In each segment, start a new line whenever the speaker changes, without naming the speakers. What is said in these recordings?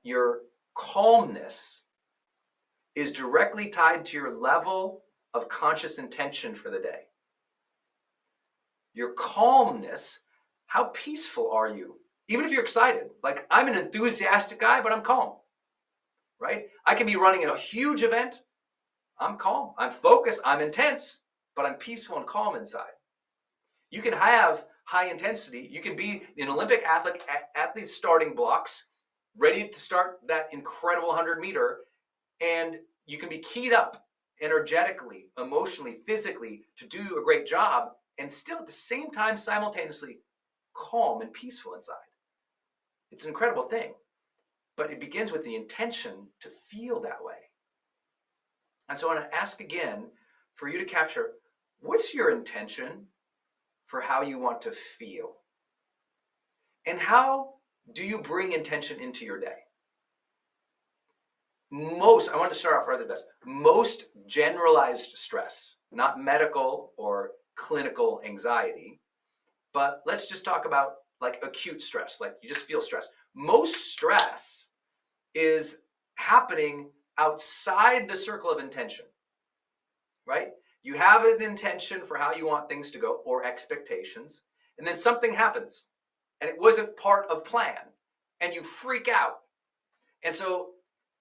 your calmness is directly tied to your level of conscious intention for the day. Your calmness, how peaceful are you? Even if you're excited, like I'm an enthusiastic guy, but I'm calm, right? I can be running a huge event. I'm calm, I'm focused, I'm intense, but I'm peaceful and calm inside. You can have high intensity. You can be an Olympic athlete at the starting blocks, ready to start that incredible 100-meter, and you can be keyed up energetically, emotionally, physically to do a great job, and still at the same time simultaneously calm and peaceful inside. It's an incredible thing, but it begins with the intention to feel that way. And so I want to ask again for you to capture, what's your intention for how you want to feel? And how do you bring intention into your day? I want to start off right at the best. Most generalized stress, not medical or clinical anxiety, but let's just talk about like acute stress, like you just feel stress. Most stress is happening outside the circle of intention, right? You have an intention for how you want things to go or expectations, and then something happens and it wasn't part of plan and you freak out. And so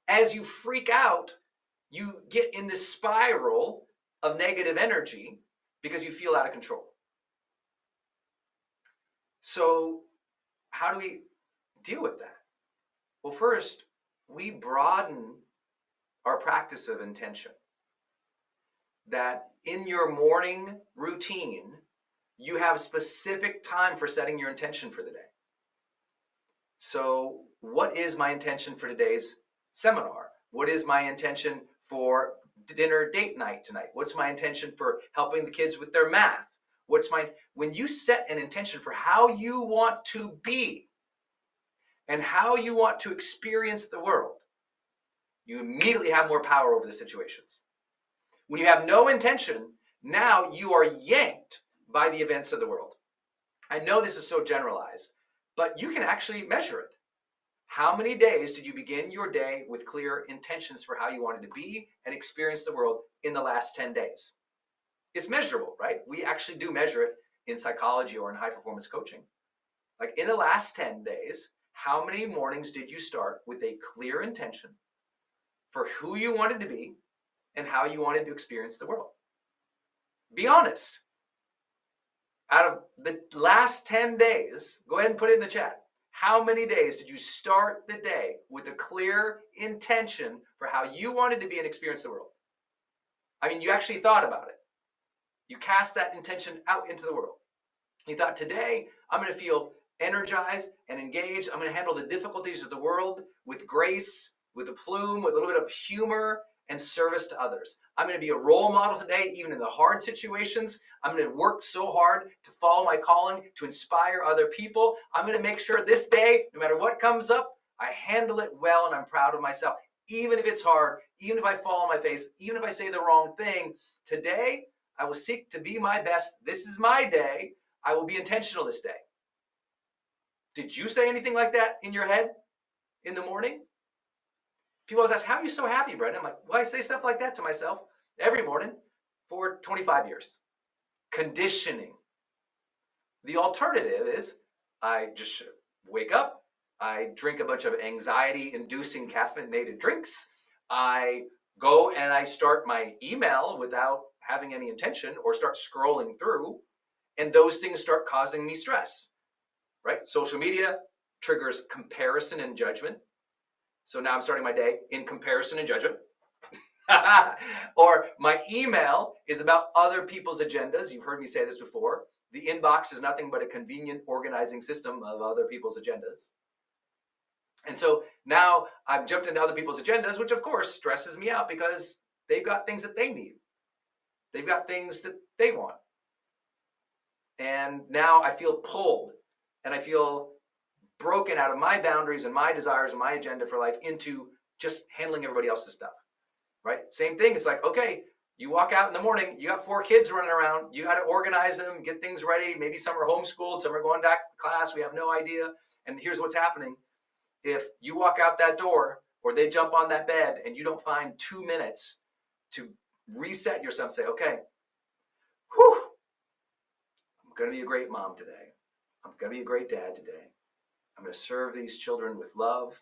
as you freak out, you get in this spiral of negative energy because you feel out of control. So how do we deal with that? Well, first, we broaden our practice of intention. That in your morning routine, you have specific time for setting your intention for the day. So what is my intention for today's seminar? What is my intention for dinner date night tonight? What's my intention for helping the kids with their math? When you set an intention for how you want to be and how you want to experience the world, you immediately have more power over the situations. When you have no intention, now you are yanked by the events of the world. I know this is so generalized, but you can actually measure it. How many days did you begin your day with clear intentions for how you wanted to be and experience the world in the last 10 days? It's measurable, right? We actually do measure it in psychology or in high performance coaching. Like in the last 10 days, how many mornings did you start with a clear intention for who you wanted to be and how you wanted to experience the world? Be honest. Out of the last 10 days, go ahead and put it in the chat. How many days did you start the day with a clear intention for how you wanted to be and experience the world? I mean, you actually thought about it. You cast that intention out into the world. You thought, today, I'm going to feel energized and engaged. I'm going to handle the difficulties of the world with grace, with a plume, with a little bit of humor and service to others. I'm going to be a role model today, even in the hard situations. I'm going to work so hard to follow my calling, to inspire other people. I'm going to make sure this day, no matter what comes up, I handle it well and I'm proud of myself. Even if it's hard, even if I fall on my face, even if I say the wrong thing, today I will seek to be my best. This is my day. I will be intentional this day. Did you say anything like that in your head in the morning? People always ask, how are you so happy, Brendan? I'm like, well, I say stuff like that to myself every morning for 25 years. Conditioning. The alternative is I just wake up, I drink a bunch of anxiety-inducing caffeinated drinks, I go and I start my email without having any intention or start scrolling through, and those things start causing me stress, right? Social media triggers comparison and judgment. So now I'm starting my day in comparison and judgment. Or my email is about other people's agendas. You've heard me say this before. The inbox is nothing but a convenient organizing system of other people's agendas. And so now I've jumped into other people's agendas, which of course stresses me out because they've got things that they need. They've got things that they want. And now I feel pulled and I feel broken out of my boundaries and my desires and my agenda for life into just handling everybody else's stuff, right? Same thing. It's like, okay, you walk out in the morning, you got 4 kids running around, you got to organize them, get things ready. Maybe some are homeschooled, some are going back to class. We have no idea. And here's what's happening. if you walk out that door or they jump on that bed and you don't find 2 minutes to reset yourself and say, okay, whew, I'm going to be a great mom today. I'm going to be a great dad today. I'm going to serve these children with love.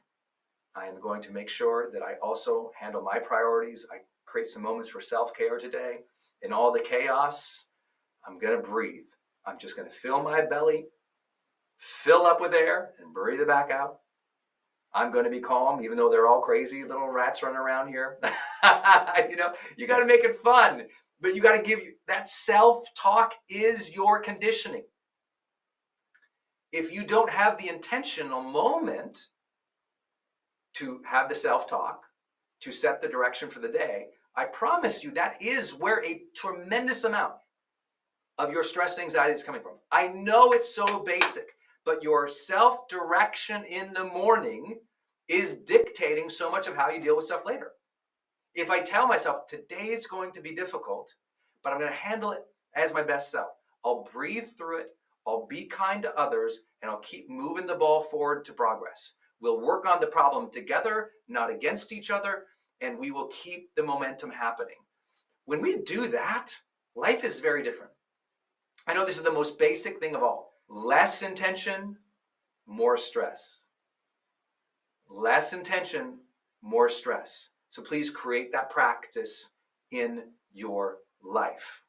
I am going to make sure that I also handle my priorities. I create some moments for self-care today. In all the chaos, I'm going to breathe. I'm just going to fill my belly, fill up with air, and breathe it back out. I'm going to be calm, even though they're all crazy little rats running around here. You got to make it fun, but you got to give you that self-talk is your conditioning. If you don't have the intentional moment to have the self-talk, to set the direction for the day, I promise you that is where a tremendous amount of your stress and anxiety is coming from. I know it's so basic, but your self-direction in the morning is dictating so much of how you deal with stuff later. If I tell myself today's going to be difficult, but I'm going to handle it as my best self, I'll breathe through it, I'll be kind to others, and I'll keep moving the ball forward to progress. We'll work on the problem together, not against each other, and we will keep the momentum happening. When we do that, life is very different. I know this is the most basic thing of all. Less intention, more stress. Less intention, more stress. So please create that practice in your life.